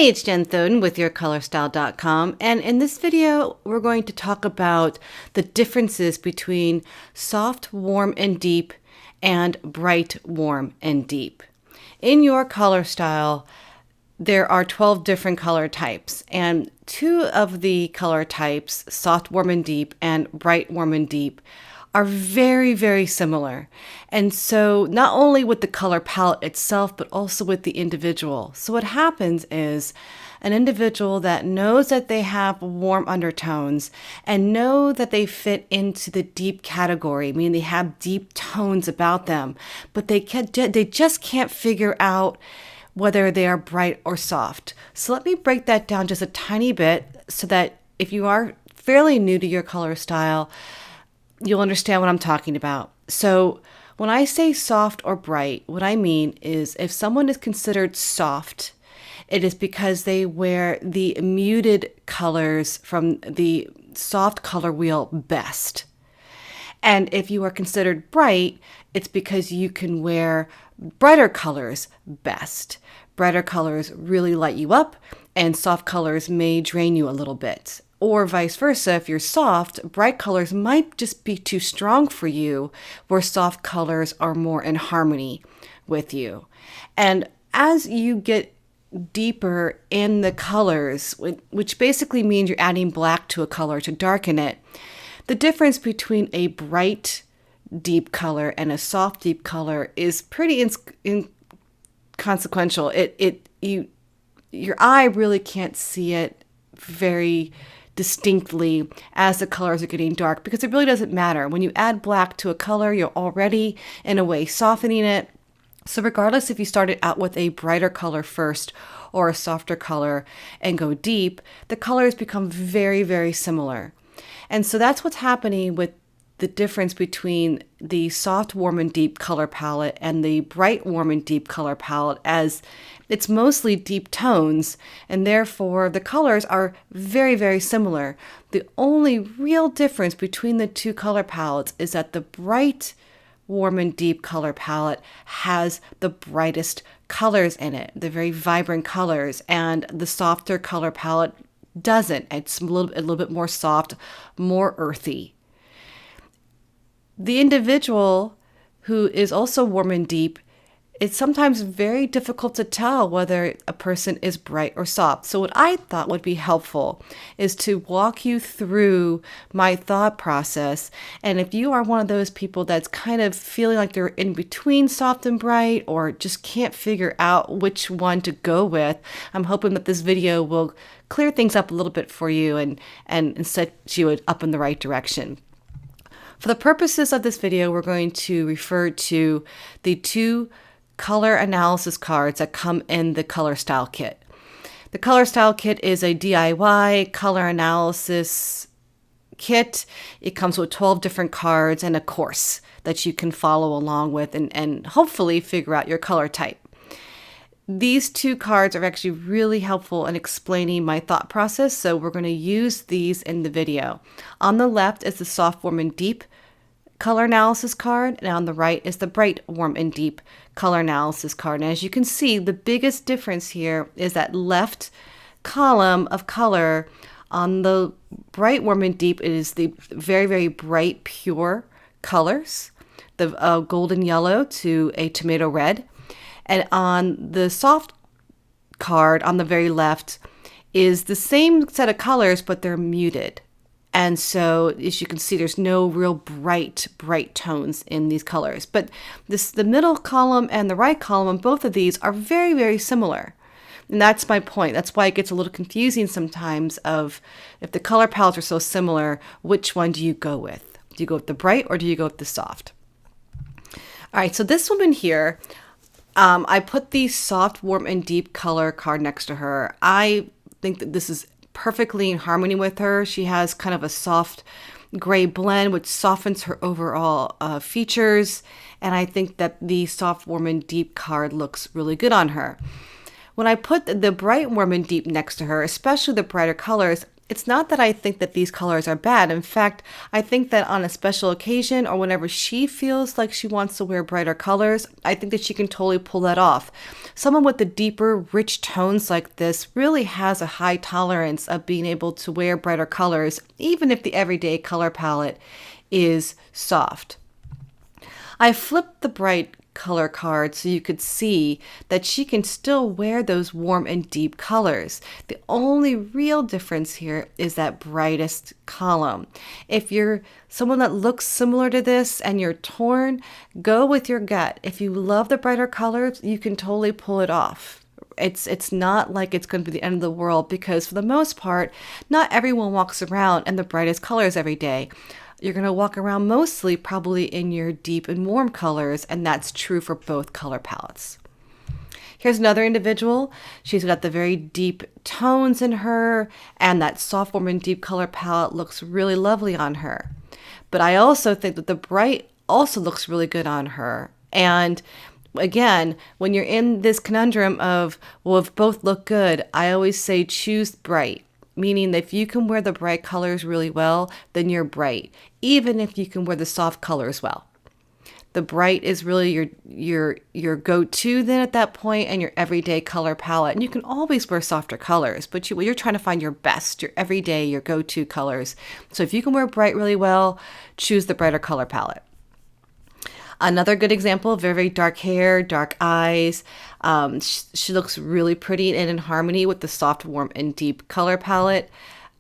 It's Jen Thoden with YourColorStyle.com, and in this video we're going to talk about the differences between soft, warm, and deep and bright, warm, and deep. In Your Color Style, there are 12 different color types, and 2 of the color types, soft, warm, and deep, and bright, warm, and deep, are very, very similar. And so not only with the color palette itself, but also with the individual. So what happens is an individual that knows that they have warm undertones and know that they fit into the deep category, meaning they have deep tones about them, but they just can't figure out whether they are bright or soft. So let me break that down just a tiny bit so that if you are fairly new to Your Color Style, you'll understand what I'm talking about. So when I say soft or bright, what I mean is if someone is considered soft, it is because they wear the muted colors from the soft color wheel best. And if you are considered bright, it's because you can wear brighter colors best. Brighter colors really light you up, and soft colors may drain you a little bit. Or vice versa, if you're soft, bright colors might just be too strong for you, where soft colors are more in harmony with you. And as you get deeper in the colors, which basically means you're adding black to a color to darken it, the difference between a bright deep color and a soft deep color is pretty inconsequential. Your eye really can't see it very distinctly as the colors are getting dark, because it really doesn't matter. When you add black to a color, you're already in a way softening it. So regardless if you started out with a brighter color first or a softer color and go deep, the colors become very, very similar. And so that's what's happening with the difference between the soft, warm, and deep color palette and the bright, warm, and deep color palette, as it's mostly deep tones, and therefore the colors are very, very similar. The only real difference between the 2 color palettes is that the bright, warm, and deep color palette has the brightest colors in it, the very vibrant colors, and the softer color palette doesn't. It's a little bit more soft, more earthy. The individual who is also warm and deep, it's sometimes very difficult to tell whether a person is bright or soft. So what I thought would be helpful is to walk you through my thought process. And if you are one of those people that's kind of feeling like they're in between soft and bright, or just can't figure out which one to go with, I'm hoping that this video will clear things up a little bit for you and set you up in the right direction. For the purposes of this video, we're going to refer to the 2 color analysis cards that come in the Color Style Kit. The Color Style Kit is a DIY color analysis kit. It comes with 12 different cards and a course that you can follow along with and hopefully figure out your color type. These 2 cards are actually really helpful in explaining my thought process, so we're going to use these in the video. On the left is the soft, warm, and deep color analysis card, and on the right is the bright, warm, and deep color analysis card. And as you can see, the biggest difference here is that left column of color. On the bright, warm, and deep, it is the very, very bright, pure colors, the golden yellow to a tomato red. And on the soft card on the very left is the same set of colors, but they're muted. And so as you can see, there's no real bright tones in these colors. But the middle column and the right column on both of these are very, very similar. And that's my point. That's why it gets a little confusing sometimes of, if the color palettes are so similar, which one do you go with? Do you go with the bright or do you go with the soft? All right, so this woman here, I put the soft, warm, and deep color card next to her. I think that this is perfectly in harmony with her. She has kind of a soft gray blend, which softens her overall features. And I think that the soft, warm, and deep card looks really good on her. When I put the bright, warm, and deep next to her, especially the brighter colors, It's not that I think that these colors are bad. In fact, I think that on a special occasion or whenever she feels like she wants to wear brighter colors, I think that she can totally pull that off. Someone with the deeper, rich tones like this really has a high tolerance of being able to wear brighter colors, even if the everyday color palette is soft. I flipped the bright color card so you could see that she can still wear those warm and deep colors. The only real difference here is that brightest column. If you're someone that looks similar to this and you're torn, go with your gut. If you love the brighter colors, you can totally pull it off. It's not like it's going to be the end of the world, because for the most part, not everyone walks around in the brightest colors every day. You're going to walk around mostly probably in your deep and warm colors, and that's true for both color palettes. Here's another individual. She's got the very deep tones in her, and that soft, warm, and deep color palette looks really lovely on her. But I also think that the bright also looks really good on her. And again, when you're in this conundrum of, well, if both look good, I always say choose bright. Meaning that if you can wear the bright colors really well, then you're bright, even if you can wear the soft colors well. The bright is really your go-to then at that point, and your everyday color palette. And you can always wear softer colors, but you're trying to find your best, your everyday, your go-to colors. So if you can wear bright really well, choose the brighter color palette. Another good example, very, very dark hair, dark eyes. She looks really pretty and in harmony with the soft, warm, and deep color palette.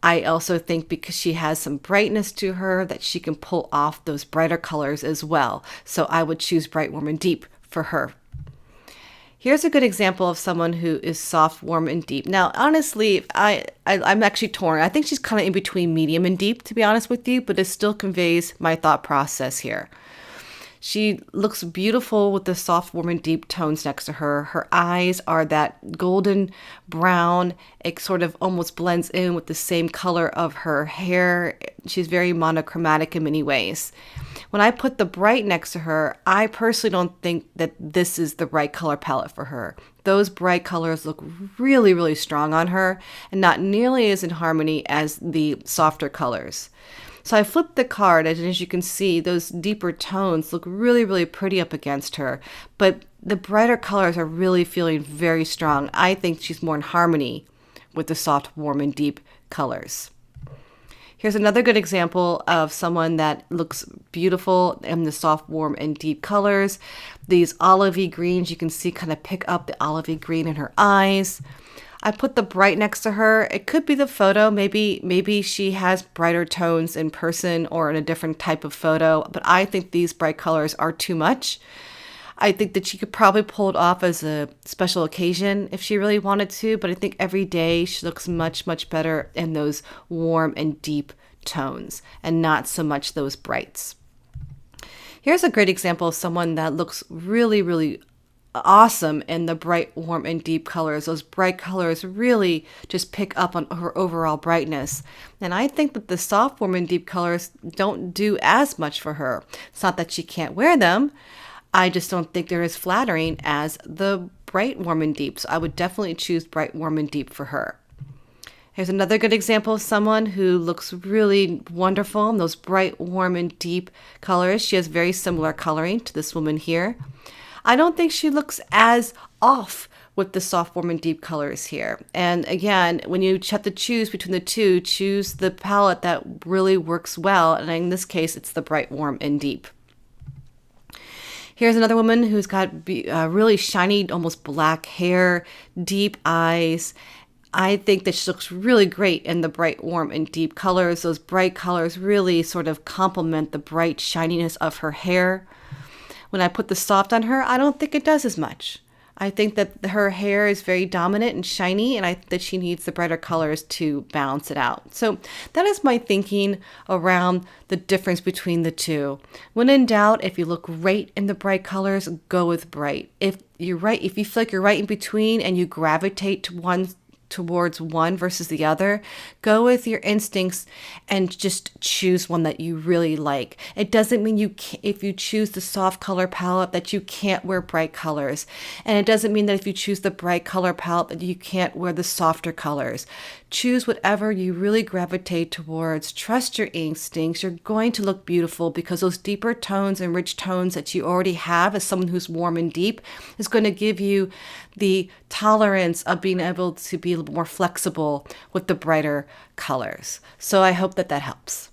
I also think because she has some brightness to her that she can pull off those brighter colors as well. So I would choose bright, warm, and deep for her. Here's a good example of someone who is soft, warm, and deep. Now, honestly, I'm actually torn. I think she's kind of in between medium and deep, to be honest with you, but it still conveys my thought process here. She looks beautiful with the soft, warm, and deep tones next to her. Her eyes are that golden brown. It sort of almost blends in with the same color of her hair. She's very monochromatic in many ways. When I put the bright next to her, I personally don't think that this is the right color palette for her. Those bright colors look really, really strong on her and not nearly as in harmony as the softer colors. So I flipped the card, and as you can see, those deeper tones look really, really pretty up against her. But the brighter colors are really feeling very strong. I think she's more in harmony with the soft, warm, and deep colors. Here's another good example of someone that looks beautiful in the soft, warm, and deep colors. These olivey greens, you can see kind of pick up the olivey green in her eyes. I put the bright next to her. It could be the photo. Maybe she has brighter tones in person or in a different type of photo, but I think these bright colors are too much. I think that she could probably pull it off as a special occasion if she really wanted to, but I think every day she looks much, much better in those warm and deep tones and not so much those brights. Here's a great example of someone that looks really, really awesome in the bright, warm, and deep colors. Those bright colors really just pick up on her overall brightness. And I think that the soft, warm, and deep colors don't do as much for her. It's not that she can't wear them. I just don't think they're as flattering as the bright, warm, and deep. So I would definitely choose bright, warm, and deep for her. Here's another good example of someone who looks really wonderful in those bright, warm, and deep colors. She has very similar coloring to this woman here. I don't think she looks as off with the soft, warm, and deep colors here. And again, when you have to choose between the two, choose the palette that really works well. And in this case, it's the bright, warm, and deep. Here's another woman who's got really shiny, almost black hair, deep eyes. I think that she looks really great in the bright, warm, and deep colors. Those bright colors really sort of complement the bright shininess of her hair. When I put the soft on her, I don't think it does as much. I think that her hair is very dominant and shiny, and I think that she needs the brighter colors to balance it out. So that is my thinking around the difference between the two. When in doubt, if you look great in the bright colors, go with bright. If you feel like you're right in between and you gravitate towards one versus the other, go with your instincts and just choose one that you really like. It doesn't mean if you choose the soft color palette that you can't wear bright colors. And it doesn't mean that if you choose the bright color palette that you can't wear the softer colors. Choose whatever you really gravitate towards. Trust your instincts. You're going to look beautiful because those deeper tones and rich tones that you already have as someone who's warm and deep is going to give you the tolerance of being able to be a little more flexible with the brighter colors. So I hope that helps.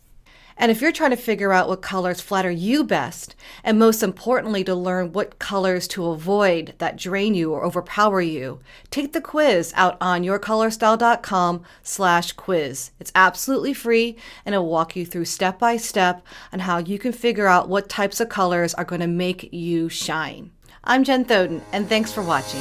And if you're trying to figure out what colors flatter you best, and most importantly, to learn what colors to avoid that drain you or overpower you, take the quiz out on yourcolorstyle.com/quiz. It's absolutely free, and it'll walk you through step by step on how you can figure out what types of colors are going to make you shine. I'm Jen Thoden, and thanks for watching.